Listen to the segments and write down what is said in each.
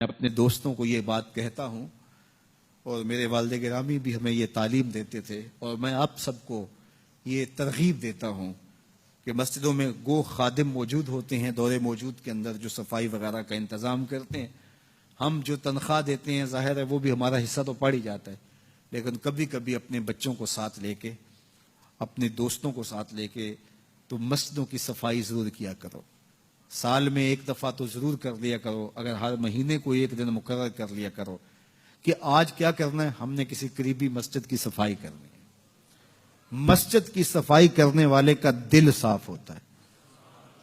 میں اپنے دوستوں کو یہ بات کہتا ہوں اور میرے والد گرامی بھی ہمیں یہ تعلیم دیتے تھے، اور میں آپ سب کو یہ ترغیب دیتا ہوں کہ مسجدوں میں گو خادم موجود ہوتے ہیں دور موجود کے اندر جو صفائی وغیرہ کا انتظام کرتے ہیں. ہم جو تنخواہ دیتے ہیں ظاہر ہے وہ بھی ہمارا حصہ تو پڑ ہی جاتا ہے، لیکن کبھی کبھی اپنے بچوں کو ساتھ لے کے، اپنے دوستوں کو ساتھ لے کے تو مسجدوں کی صفائی ضرور کیا کرو. سال میں ایک دفعہ تو ضرور کر لیا کرو، اگر ہر مہینے کو ایک دن مقرر کر لیا کرو کہ آج کیا کرنا ہے. ہم نے کسی قریبی مسجد کی صفائی کرنی ہے. مسجد کی صفائی کرنے والے کا دل صاف ہوتا ہے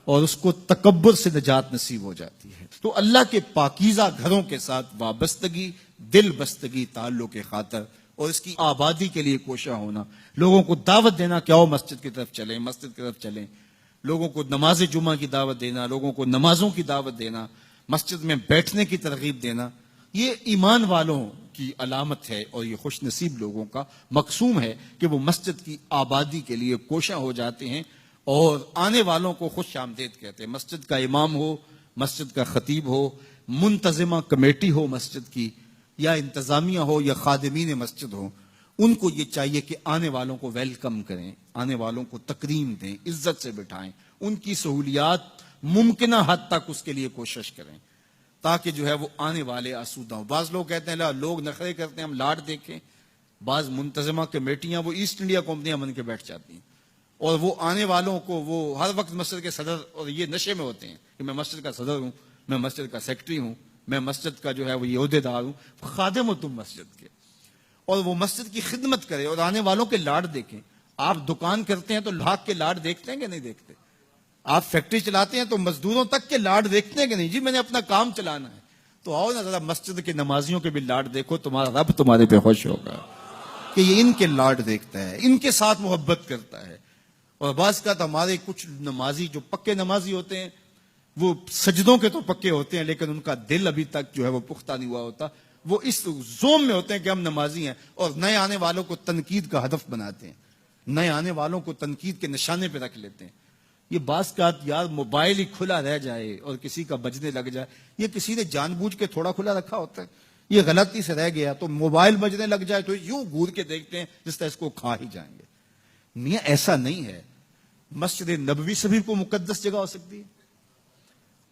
اور اس کو تکبر سے نجات نصیب ہو جاتی ہے. تو اللہ کے پاکیزہ گھروں کے ساتھ وابستگی، دل بستگی تعلق کے خاطر اور اس کی آبادی کے لیے کوشاں ہونا، لوگوں کو دعوت دینا کہ آؤ مسجد کی طرف چلیں، مسجد کی طرف چلیں، لوگوں کو نماز جمعہ کی دعوت دینا، لوگوں کو نمازوں کی دعوت دینا، مسجد میں بیٹھنے کی ترغیب دینا، یہ ایمان والوں کی علامت ہے اور یہ خوش نصیب لوگوں کا مقصوم ہے کہ وہ مسجد کی آبادی کے لیے کوشاں ہو جاتے ہیں اور آنے والوں کو خوش آمدید کہتے ہیں. مسجد کا امام ہو، مسجد کا خطیب ہو، منتظمہ کمیٹی ہو مسجد کی، یا انتظامیہ ہو یا خادمین مسجد ہو، ان کو یہ چاہیے کہ آنے والوں کو ویلکم کریں، آنے والوں کو تکریم دیں، عزت سے بٹھائیں، ان کی سہولیات ممکنہ حد تک اس کے لیے کوشش کریں تاکہ جو ہے وہ آنے والے آسودہ ہوں. بعض لوگ کہتے ہیں لوگ نخرے کرتے ہیں ہم لاڈ دیکھیں. بعض منتظمہ کمیٹیاں وہ ایسٹ انڈیا کمپنیاں بن کے بیٹھ جاتی ہیں اور وہ آنے والوں کو وہ ہر وقت مسجد کے صدر، اور یہ نشے میں ہوتے ہیں کہ میں مسجد کا صدر ہوں، میں مسجد کا سیکٹری ہوں، میں مسجد کا جو ہے وہ عہدے دار ہوں. خادم ہو تم مسجد کے، اور وہ مسجد کی خدمت کرے اور آنے والوں کے لاڈ دیکھیں. آپ دکان کرتے ہیں تو لاکھ کے لاڈ دیکھتے ہیں کہ نہیں دیکھتے؟ آپ فیکٹری چلاتے ہیں تو مزدوروں تک کے لاڈ دیکھتے ہیں کہ نہیں؟ جی میں نے اپنا کام چلانا ہے. تو آؤ نا ذرا مسجد کے نمازیوں کے بھی لاڈ دیکھو، تمہارا رب تمہارے پہ خوش ہوگا کہ یہ ان کے لاڈ دیکھتا ہے، ان کے ساتھ محبت کرتا ہے. اور بعض کا تو ہمارے کچھ نمازی جو پکے نمازی ہوتے ہیں وہ سجدوں کے تو پکے ہوتے ہیں لیکن ان کا دل ابھی تک جو ہے وہ پختہ نہیں ہوا ہوتا. وہ اس زوم میں ہوتے ہیں کہ ہم نمازی ہیں اور نئے آنے والوں کو تنقید کا ہدف بناتے ہیں، نئے آنے والوں کو تنقید کے نشانے پہ رکھ لیتے ہیں. یہ بعض کا یار موبائل ہی کھلا رہ جائے اور کسی کا بجنے لگ جائے، یہ کسی نے جان بوجھ کے تھوڑا کھلا رکھا ہوتا ہے، یہ غلطی سے رہ گیا تو موبائل بجنے لگ جائے تو یوں گور کے دیکھتے ہیں جس طرح اس کو کھا ہی جائیں گے. میاں ایسا نہیں ہے. مسجد نبوی سے بھی کوئی مقدس جگہ ہو سکتی ہے.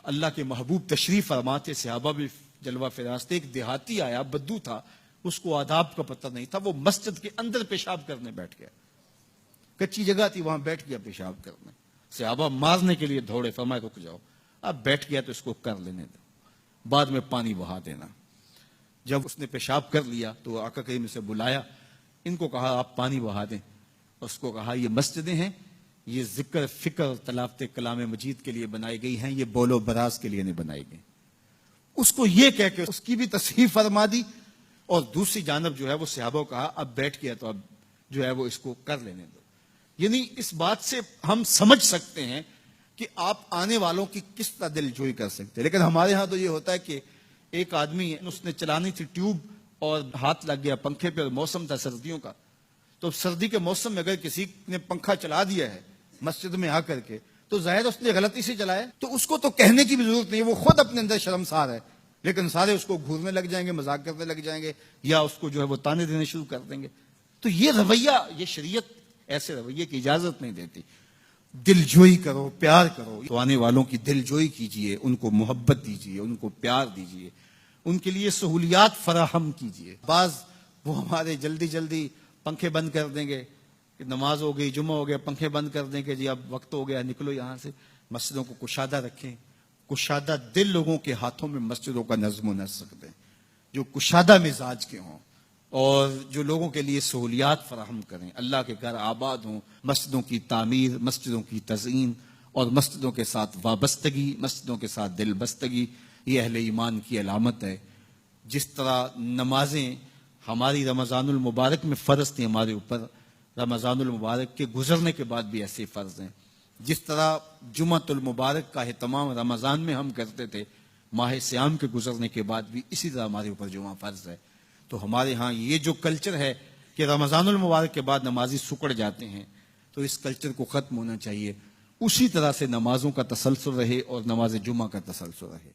اللہ کے محبوب تشریف فرماتے، صحابہ بھی جلوہ فراستے. ایک دیہاتی آیا، بدو تھا، اس کو آداب کا پتہ نہیں تھا، وہ مسجد کے اندر پیشاب کرنے بیٹھ گیا. کچی جگہ تھی، وہاں بیٹھ گیا پیشاب کرنے. صحابہ مارنے کے لیے دوڑے، فرمایا رک جاؤ. اب بیٹھ گیا تو اس کو کر لینے دو، بعد میں پانی بہا دینا. جب اس نے پیشاب کر لیا تو آقا کریم سے بلایا، ان کو کہا آپ پانی بہا دیں. اس کو کہا یہ مسجدیں ہیں، یہ ذکر فکر اور تلاوت کلام مجید کے لیے بنائی گئی ہیں، یہ بول و براز کے لیے نہیں بنائی گئی. اس کو یہ کہہ کے اس کی بھی تصحیح فرما دی اور دوسری جانب جو ہے وہ صحابہ کو کہا اب بیٹھ گیا تو اب جو ہے وہ اس کو کر لینے دو. یعنی اس بات سے ہم سمجھ سکتے ہیں کہ آپ آنے والوں کی کس طرح دل جوئی کر سکتے ہیں. لیکن ہمارے ہاں تو یہ ہوتا ہے کہ ایک آدمی اس نے چلانی تھی ٹیوب اور ہاتھ لگ گیا پنکھے پہ اور موسم تھا سردیوں کا، تو سردی کے موسم میں اگر کسی نے پنکھا چلا دیا ہے مسجد میں آ کر کے تو ظاہر اس نے غلطی سے چلایا تو اس کو تو کہنے کی بھی ضرورت نہیں، وہ خود اپنے اندر شرمسار ہے. لیکن سارے اس کو گھورنے لگ جائیں گے، مذاق کرنے لگ جائیں گے یا اس کو جو ہے وہ تانے دینے شروع کر دیں گے. تو یہ رویہ، یہ شریعت ایسے رویے کی اجازت نہیں دیتی. دل جوئی کرو، پیار کرو. تو آنے والوں کی دل جوئی کیجئے، ان کو محبت دیجئے، ان کو پیار دیجئے، ان کے لیے سہولیات فراہم کیجئے. بعض وہ ہمارے جلدی جلدی پنکھے بند کر دیں گے کہ نماز ہو گئی، جمعہ ہو گیا، پنکھے بند کر دیں گے، جی اب وقت ہو گیا نکلو یہاں سے. مسجدوں کو کشادہ رکھیں. کشادہ دل لوگوں کے ہاتھوں میں مسجدوں کا نظم و نسق دیں جو کشادہ مزاج کے ہوں اور جو لوگوں کے لیے سہولیات فراہم کریں. اللہ کے گھر آباد ہوں. مسجدوں کی تعمیر، مسجدوں کی تزئین اور مسجدوں کے ساتھ وابستگی، مسجدوں کے ساتھ دل بستگی، یہ اہل ایمان کی علامت ہے. جس طرح نمازیں ہماری رمضان المبارک میں فرض تھیں ہمارے اوپر، رمضان المبارک کے گزرنے کے بعد بھی ایسے فرض ہیں. جس طرح جمعۃ المبارک کا اہتمام رمضان میں ہم کرتے تھے، ماہ سیام کے گزرنے کے بعد بھی اسی طرح ہمارے اوپر جمعہ فرض ہے. تو ہمارے ہاں یہ جو کلچر ہے کہ رمضان المبارک کے بعد نمازی سکڑ جاتے ہیں، تو اس کلچر کو ختم ہونا چاہیے. اسی طرح سے نمازوں کا تسلسل رہے اور نماز جمعہ کا تسلسل رہے.